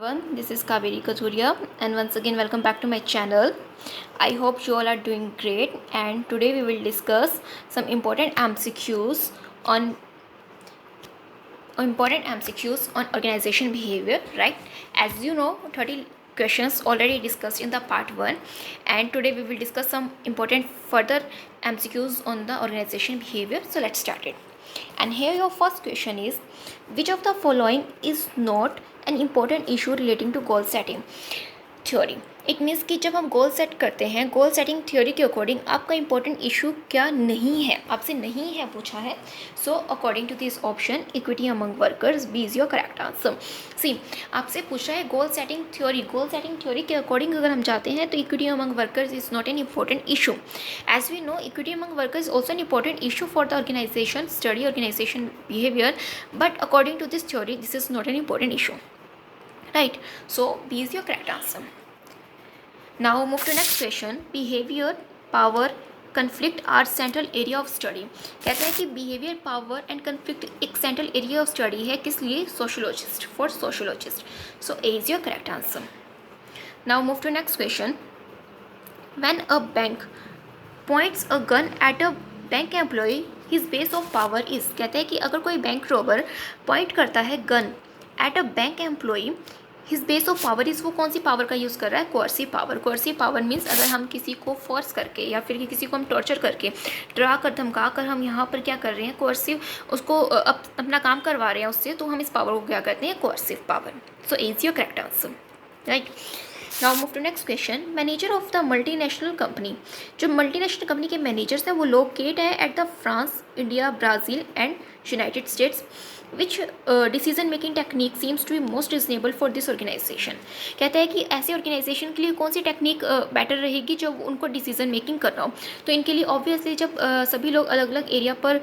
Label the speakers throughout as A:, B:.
A: Everyone, this is Kaveri Kathuria and once again welcome back to my channel. I hope you all are doing great and today we will discuss some important MCQs on organization behavior, right? As you know, 30 questions already discussed in the part 1 and today we will discuss some important further MCQs on the organization behavior. So let's start it. And here your first question is, which of the following is not an important issue relating to goal setting theory? It means कि जब हम goal set करते हैं, goal setting theory के according आपका important issue क्या नहीं है, आपसे नहीं है पूछा है. So according to this option equity among workers B is your correct answer. C, आपसे पूछा है गोल सेटिंग थ्योरी के अकॉर्डिंग अगर हम जाते हैं तो equity among workers is not an important issue. As we know, equity among workers also an important issue for the organisation study organisation behaviour, but according to this theory this is not an important issue, right? So B is your correct answer. Now move to next question. Behavior, power, conflict are central area of study. कहते हैं कि behavior, power and conflict एक central area of study है किस लिए? Sociologist, for sociologist. So A is your correct answer. Now move to next question. When a bank points a gun at a bank employee, his base of power is. कहते हैं कि अगर कोई bank robber point करता है gun at a bank employee, his base of power is, वो कौन सी power का यूज़ कर रहा है? Coercive power. Coercive power means अगर हम किसी को फोर्स करके या फिर किसी को हम टॉर्चर करके, डरा कर, धमका कर हम यहाँ पर क्या कर रहे हैं? कोर्सिव, उसको अपना काम करवा रहे हैं उससे, तो हम इस पावर को क्या कहते हैं? Coercive power. So is your correct answer, right. Now move to next question. Manager of the multinational company, जो मल्टीनेशनल कंपनी के मैनेजर्स हैं वो लोकेट है at the France, India, Brazil and United States. Which decision making technique seems to be most reasonable for this organisation. कहता है कि ऐसे organisation के लिए कौन सी टेक्निक बेटर रहेगी जब उनको डिसीजन मेकिंग करना हो. तो इनके लिए ऑब्वियसली जब सभी लोग अलग अलग एरिया पर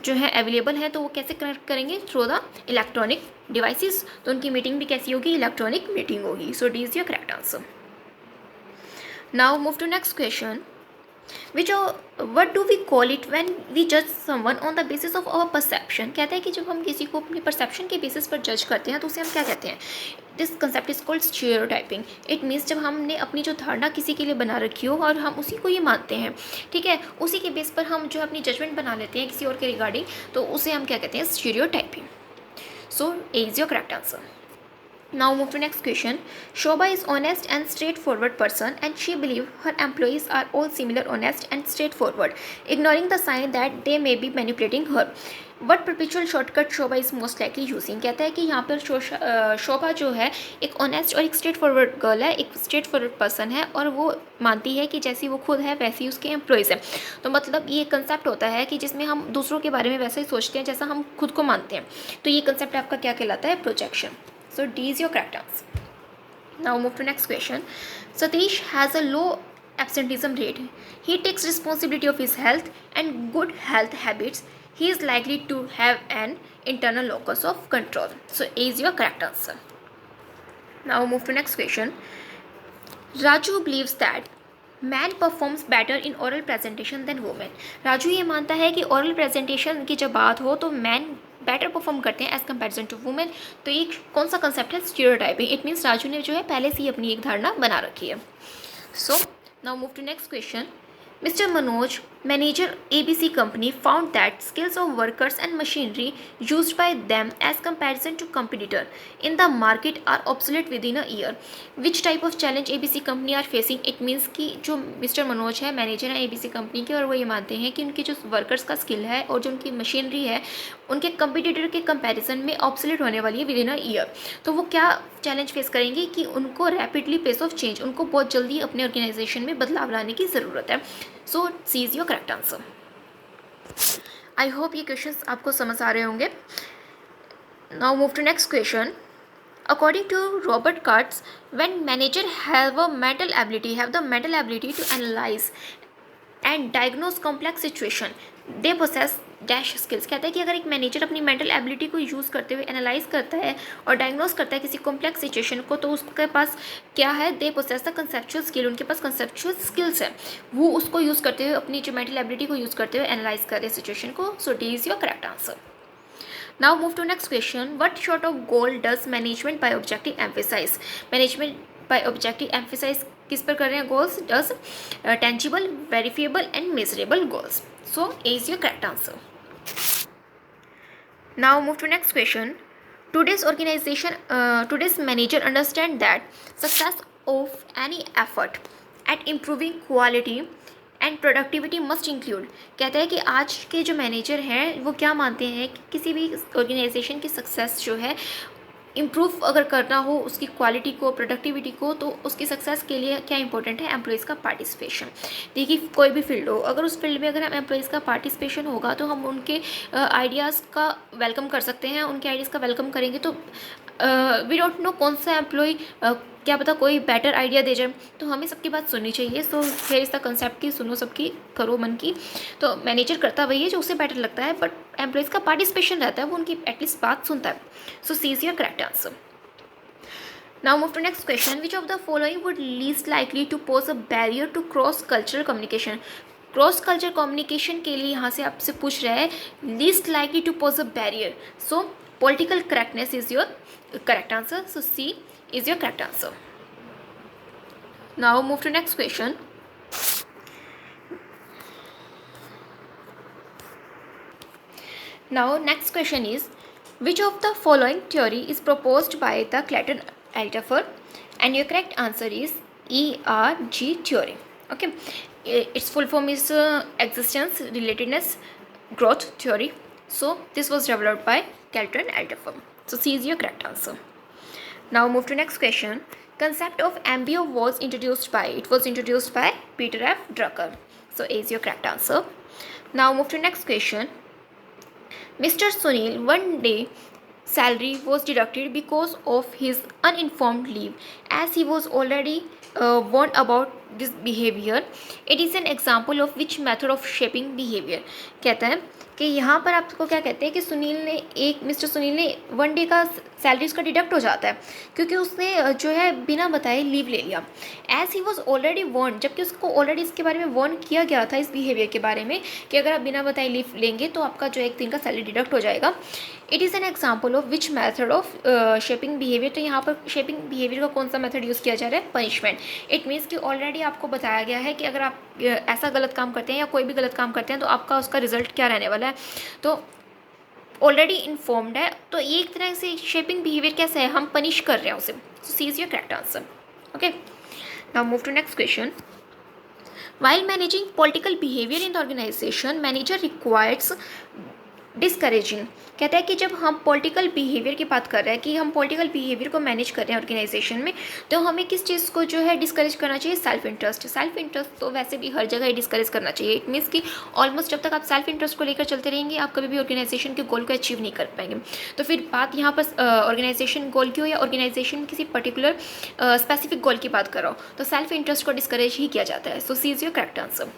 A: जो है अवेलेबल हैं, तो वो कैसे कनेक्ट करेंगे? Through the electronic devices. तो उनकी मीटिंग भी कैसी होगी? इलेक्ट्रॉनिक मीटिंग होगी. So D is your correct answer. Now move to next question. what do we call it when we judge someone on the basis of our perception. कहता है कि जब हम किसी को अपनी परसेप्शन के बेसिस पर जज करते हैं तो उसे हम क्या कहते हैं? This concept is called stereotyping. It means जब हमने अपनी जो धारणा किसी के लिए बना रखी हो और हम उसी को ये मानते हैं, ठीक है, उसी के बेस पर हम जो अपनी जजमेंट बना लेते हैं किसी और के रिगार्डिंग, तो उसे हम क्या कहते हैं? Stereotyping. So A is your correct answer. Now move to next question. Shobha is honest and straightforward person and she believes her employees are all similar honest and straightforward, ignoring the sign that they may be manipulating her. What perpetual shortcut Shobha is most likely using. कहता है कि यहाँ पर शोभा जो है एक honest और एक स्ट्रेट फॉरवर्ड गर्ल है, एक स्ट्रेट फॉरवर्ड पर्सन है और वो मानती है कि जैसी वो खुद है वैसी ही उसके एम्प्लॉयज़ हैं. तो मतलब ये कंसेप्ट होता है कि जिसमें हम दूसरों के बारे में वैसा ही सोचते हैं जैसा हम खुद को मानते हैं. तो ये कंसेप्ट आपका क्या कहलाता है? Projection. So D is your correct answer. Now move to next question. Satish has a low absenteeism rate. He takes responsibility of his health and good health habits. He is likely to have an internal locus of control. So A is your correct answer. Now move to next question. Raju believes that man performs better in oral presentation than women. Raju ये मानता है कि oral presentation की जब बात हो तो man better perform करते हैं एज कम्पेरिजन टू वुमेन. तो ये कौन सा कंसेप्ट है? स्टीरियोटाइपिंग. इट मीन्स राजू ने जो है पहले से ही अपनी एक धारणा बना रखी है. So now move to next question. Mr. Manoj, manager ABC company, found that skills of workers and machinery used by them as comparison to competitor in the market are obsolete within a year. Which type of challenge ABC company are facing? It means कि जो Mr. Manoj है, manager है ABC company के, और वो ये मानते हैं कि उनके जो वर्कर्स का स्किल है और जो उनकी मशीनरी है उनके कंपिटिटर के कंपैरिजन में ऑब्सोलेट होने वाली है विद इन अ ईयर. तो वो क्या चैलेंज फेस करेंगे कि उनको रैपिडली पेस ऑफ चेंज, उनको बहुत जल्दी अपने ऑर्गेनाइजेशन में बदलाव लाने की ज़रूरत है. So C is your correct answer. I hope ये क्वेश्चंस आपको समझ आ रहे होंगे. Now move to next question. According to Robert Kurtz, when manager have the mental ability to analyze and diagnose complex situation, they possess dash skills. कहता है कि अगर एक मैनेजर अपनी मेंटल एबिलिटी को यूज़ करते हुए एनालाइज करता है और डायग्नोस करता है किसी कॉम्प्लेक्स सिचुएशन को, तो उसके पास क्या है? दे पोसेस द कंसेप्चुअल स्किल. उनके पास कंसेप्चुअल स्किल्स है, वो उसको यूज़ करते हुए अपनी जो मेंटल एबिलिटी को यूज़ करते हुए एनालाइज कर रहे सिचुएशन को. So D is your correct answer. Now move to next question, what sort of goal does management by objective emphasise? Management by objective emphasise किस पर कर रहे हैं goals? Does tangible, verifiable and measurable goals. So A is your correct answer. Now move to next question, today's organization today's manager understand that success of any effort at improving quality and productivity must include. कहता है कि आज के जो manager हैं वो क्या मानते हैं कि किसी भी ऑर्गेनाइजेशन की सक्सेस जो है इम्प्रूव अगर करना हो उसकी क्वालिटी को, प्रोडक्टिविटी को, तो उसकी सक्सेस के लिए क्या इंपॉर्टेंट है? एम्प्लॉयज़ का पार्टिसिपेशन. देखिए कोई भी फील्ड हो, अगर उस फील्ड में अगर हम एम्प्लॉयज़ का पार्टिसिपेशन होगा तो हम उनके आइडियाज़ का वेलकम कर सकते हैं. उनके आइडियाज़ का वेलकम करेंगे तो वी डोंट नो कौन सा एम्प्लॉय क्या पता कोई बेटर आइडिया दे जाए, तो हमें सबकी बात सुननी चाहिए. So here is the concept की सुनो सबकी, करो मन की. तो मैनेजर करता वही है जो उसे बेटर लगता है, बट एम्प्लॉयज़ का पार्टिसिपेशन रहता है, वो उनकी एटलीस्ट बात सुनता है. So C is your correct answer. Now move to next question, which of the following would least likely to pose a barrier to cross cultural communication? Cross culture communication के लिए यहाँ से आपसे पूछ रहा है least likely to pose a barrier. So political correctness is your correct answer. So C is your correct answer. Now move to next question. Now next question is, which of the following theory is proposed by the Clayton Alderfer? And your correct answer is ERG theory. Okay, its full form is existence, relatedness, growth theory. So this was developed by Clayton Alderfer. So C is your correct answer. Now move to next question. Concept of MBO was introduced by, it was introduced by Peter F. Drucker. So A is your correct answer. Now move to next question. Mr. Sunil, one day salary was deducted because of his uninformed leave, as he was already warned about this behavior. It is an example of which method of shaping behavior? कहता है कि यहाँ पर आपको क्या कहते हैं कि मिस्टर सुनील ने वन डे का सैलरी उसका डिडक्ट हो जाता है क्योंकि उसने जो है बिना बताए लीव ले लिया. As he was already warn, जबकि उसको ऑलरेडी इसके बारे में वार्न किया गया था, इस बिहेवियर के बारे में, कि अगर आप बिना बताए लीव लेंगे तो आपका जो एक दिन का सैलरी डिडक्ट हो जाएगा. It is an example of which method of shaping behaviour? तो यहाँ पर शेपिंग बिहेवियर का कौन सा मेथड यूज़ किया जा रहा है? पनिशमेंट. इट मीन्स कि ऑलरेडी आपको बताया गया है कि अगर आप ऐसा गलत काम करते हैं या कोई भी गलत काम करते हैं तो आपका उसका रिजल्ट क्या रहने वाला है. तो ऑलरेडी इन्फॉर्म्ड है, तो ये एक तरह से शेपिंग बिहेवियर कैसे है, हम पनिश कर रहे हैं उसे. So C is your correct answer. Okay, now move to next question. While managing political behavior in the organization, manager requires discouraging. कहता है कि जब हम पॉलिटिकल बिहेवियर की बात कर रहे हैं कि हम पॉलिटिकल बिहेवियर को मैनेज कर रहे हैं ऑर्गेनाइजेशन में, तो हमें किस चीज़ को जो है डिस्करेज करना चाहिए? Self interest. सेल्फ इंटरेस्ट तो वैसे भी हर जगह ही डिस्करेज करना चाहिए. इट मीन्स कि ऑलमोस्ट जब तक आप सेल्फ इंटरेस्ट को लेकर चलते रहेंगे आप कभी भी ऑर्गेनाइजेशन के गोल को अचीव नहीं कर पाएंगे. तो फिर बात यहाँ पर ऑर्गेनाइजेशन गोल की हो या ऑर्गेनाइजेशन किसी पर्टिकुलर स्पेसिफिक गोल की बात करो, तो सेल्फ इंटरेस्ट को डिस्करेज ही किया जाता है. So C is your correct answer.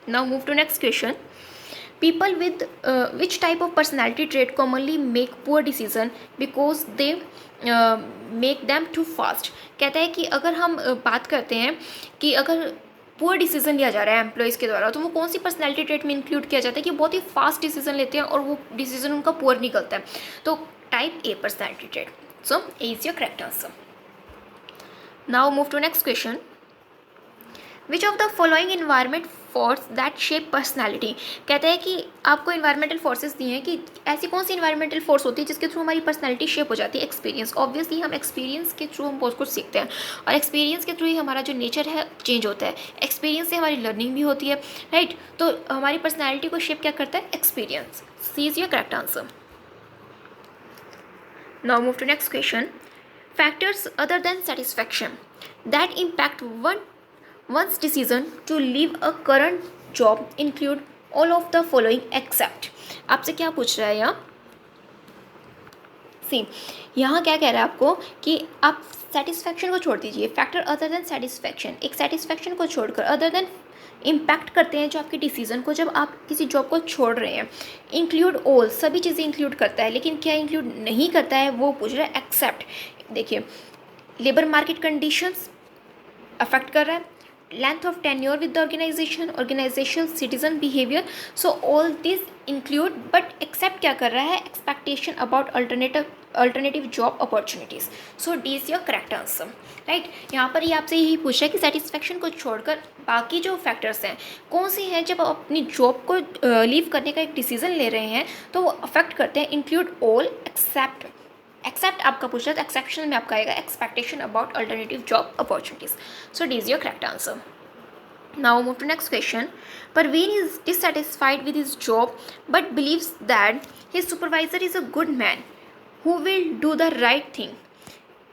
A: Now move to next question. People with which type of personality trait commonly make poor decision because they make them too fast? कहता है कि अगर हम बात करते हैं कि अगर पुअर डिसीजन लिया जा रहा है एम्प्लॉयज़ के द्वारा, तो वो कौन सी पर्सनैलिटी ट्रेट में इंक्लूड किया जाता है कि बहुत ही फास्ट डिसीजन लेते हैं और वो डिसीजन उनका पुअर निकलता है? तो type A personality trait. So A is your correct answer. Now move to next question. Which of the following environment force that shape personality? कहता है कि आपको इन्वायरमेंटल फोर्सेस दिए हैं कि ऐसी कौन सी इन्वायरमेंटल फोर्स होती है जिसके थ्रू हमारी पर्सनैलिटी शेप हो जाती है? एक्सपीरियंस. ऑब्वियसली हम एक्सपीरियंस के थ्रू हम बहुत कुछ सीखते हैं और एक्सपीरियंस के थ्रू ही हमारा जो नेचर है चेंज होता है. एक्सपीरियंस से हमारी लर्निंग भी होती है, राइट? तो हमारी पर्सनैलिटी को शेप क्या करता है? Experience. C is your correct answer. Now move to next question. Factors other than satisfaction that impact one's decision to leave a current job include all of the following except. आपसे क्या पूछ रहा है यहाँ? सी, यहाँ क्या कह रहा है आपको कि आप सेटिस्फैक्शन को छोड़ दीजिए. फैक्टर अदर देन सेटिस्फैक्शन, एक सेटिस्फैक्शन को छोड़कर अदर देन इम्पैक्ट करते हैं जो आपके डिसीजन को, जब आप किसी जॉब को छोड़ रहे हैं. इंक्लूड ऑल, सभी चीज़ें इंक्लूड करता है, लेकिन क्या इंक्लूड नहीं करता है वो पूछ रहा है. एक्सेप्ट. देखिए, लेबर मार्केट कंडीशंस अफेक्ट कर रहा है, length of tenure with the organizational citizen behavior. So all these include, but except क्या कर रहा है, expectation about alternative job opportunities. So D is your correct answer, right? यहाँ पर ये आपसे यही पूछा है कि सेटिस्फैक्शन को छोड़कर बाकी जो फैक्टर्स हैं कौन सी हैं जब आप अपनी जॉब को लीव करने का एक डिसीजन ले रहे हैं तो वो अफेक्ट करते हैं. इंक्लूड ऑल एक्सेप्ट आपका पूछा तो एक्सेप्शन में आपका आएगा expectation about alternative job opportunities. So D is your correct answer. Now move to next question. Parveen is dissatisfied with his job but believes that his supervisor is a good man who will do the right thing.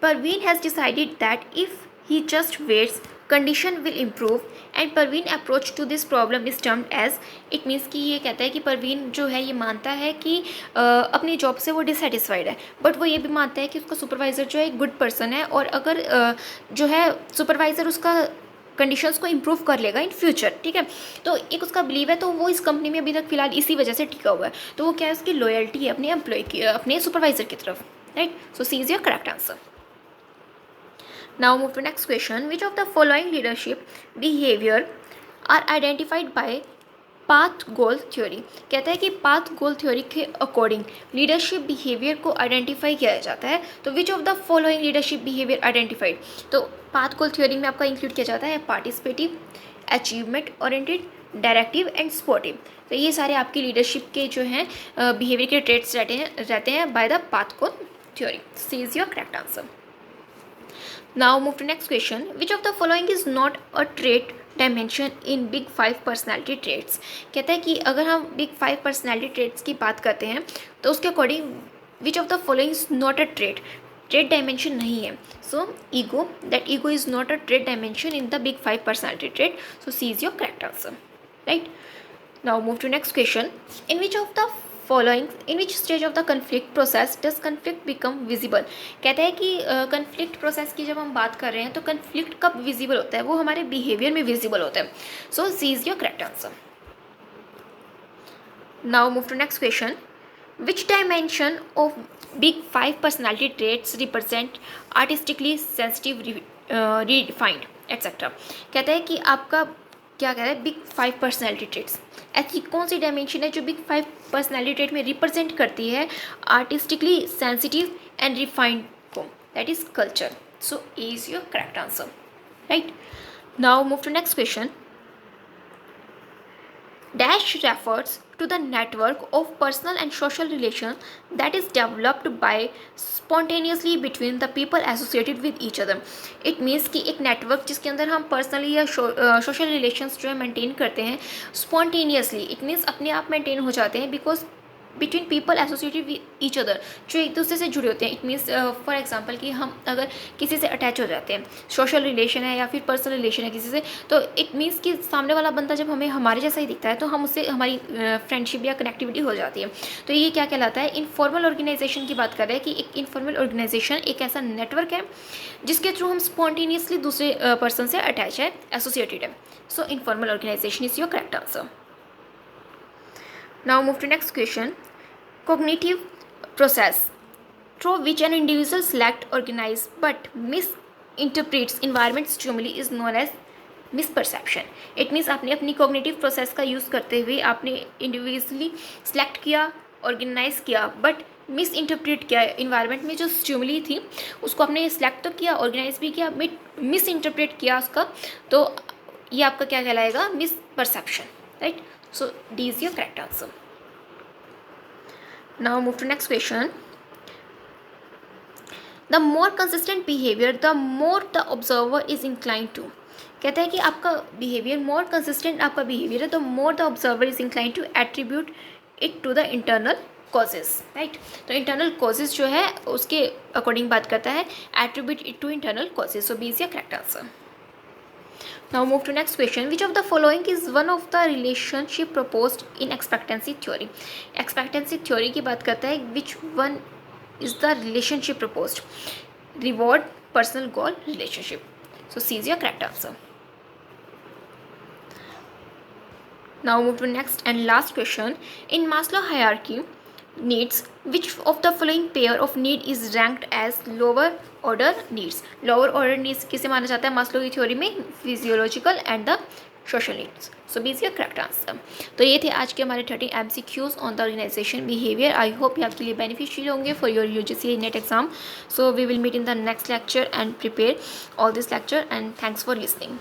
A: Parveen has decided that if he just waits, condition will improve and Parveen approach to this problem is termed as. It means कि ये कहता है कि परवीन जो है ये मानता है कि अपनी जॉब से वो डिससेटिस्फाइड है, बट वो ये भी मानता है कि उसका सुपरवाइज़र जो है एक गुड पर्सन है और अगर जो है सुपरवाइज़र उसका कंडीशंस को इम्प्रूव कर लेगा इन फ्यूचर. ठीक है, तो एक उसका बिलीव है, तो वो इस कंपनी में अभी तक फिलहाल इसी वजह से टिका हुआ है. तो वो क्या है, उसकी लॉयल्टी है अपने एम्प्लॉय की, अपने सुपरवाइजर की तरफ, right. So C is your correct answer. Now move to next question. Which of the following leadership behaviour are identified by path goal theory. कहता है कि पाथ गोल थ्योरी के अकॉर्डिंग लीडरशिप बिहेवियर को identify किया जाता है. तो which of the following leadership behaviour identified, तो पाथ गोल थ्योरी में आपका इंक्लूड किया जाता है participative, achievement oriented, directive and sportive. तो ये सारे आपकी लीडरशिप के जो हैं बिहेवियर के ट्रेट्स रहते हैं by the path goal theory. C is your correct answer. Now move to next question. Which of the following is not a trait dimension in big 5 personality traits. कहता है कि अगर हम बिग 5 पर्सनैलिटी ट्रेट्स की बात करते हैं तो उसके according which of the following is not a trait dimension नहीं है. So ego, that ego is not a trait dimension in the big 5 personality trait. So C is your correct answer, right. Now move to next question. In which of the following, in which stage of the conflict process does conflict become visible. कहता है कि conflict process की जब हम बात कर रहे हैं तो कन्फ्लिक्ट कब विजिबल होता है, वो हमारे बिहेवियर में विजिबल होता है. So C is your correct answer. Now move to next question. Which dimension of big 5 personality traits represent artistically sensitive, redefined etcetera. कहता है कि आपका क्या कह रहा है, बिग 5 पर्सनैलिटी ट्रेट्स, ऐसी कौन सी डायमेंशन है जो बिग 5 पर्सनैलिटी ट्रेट में रिप्रेजेंट करती है आर्टिस्टिकली सेंसिटिव एंड रिफाइंड को, that is culture. So A is your correct answer, right. Now move to next question. Dash refers to the network of personal and social relations that is developed by spontaneously between the people associated with each other. It means कि एक network जिसके अंदर हम personally या social relations जो है maintain करते हैं स्पॉन्टेनियसली. इट मीन्स अपने आप मेंटेन हो जाते हैं because between people associated with each other, जो एक दूसरे से जुड़े होते हैं. इट मीन्स फॉर एग्जांपल कि हम अगर किसी से अटैच हो जाते हैं, सोशल रिलेशन है या फिर पर्सनल रिलेशन है किसी से, तो इट मीन्स कि सामने वाला बंदा जब हमें हमारे जैसा ही दिखता है तो हम उससे हमारी फ्रेंडशिप या कनेक्टिविटी हो जाती है. तो ये क्या कहलाता है, इनफॉर्मल ऑर्गेनाइजेशन की बात कर रहे हैं कि एक इनफॉर्मल ऑर्गेनाइजेशन एक ऐसा नेटवर्क है जिसके थ्रू हम स्पॉन्टेनियसली दूसरे पर्सन से अटैच है, एसोसिएटेड है. So informal organisation is your correct answer. Now move to next question. Cognitive process through which an individual select, organize but misinterprets environment stimuli is known as misperception. It means आपने अपनी cognitive process का use करते हुए आपने individually select किया, organise किया, but miss interpret किया. Environment में जो स्टिमुली थी उसको आपने सेलेक्ट तो किया, ऑर्गेनाइज भी किया, मिस इंटरप्रेट किया उसका, तो ये आपका क्या कहलाएगा, miss perception, right. So D is your correct answer. Now move to next question. The more consistent behavior, the more the observer is inclined to. कहता है कि आपका बिहेवियर मोर कंसिस्टेंट आपका बिहेवियर है तो more the observer is inclined to attribute it to the internal causes, right. तो internal causes जो है उसके अकॉर्डिंग बात करता है, attribute it to internal causes. So B is your correct answer. Now move to next question. Which of the following is one of the relationship proposed in expectancy theory? Expectancy theory की बात करता है, which one is the relationship proposed? Reward, personal goal, relationship. So C is your correct answer. Now move to next and last question. In Maslow hierarchy, needs, which of the following pair of need is ranked as lower order needs? lower order needs किसे माना जाता है Maslow की theory में? Physiological and the social needs. So B is your correct answer. तो ये थे आज के हमारे 13 MCQs on the organisation behaviour. I hope ये आपके लिए बेनिफिशियल होंगे for your UGC NET exam. So we will meet in the next lecture and prepare all this lecture, and thanks for listening.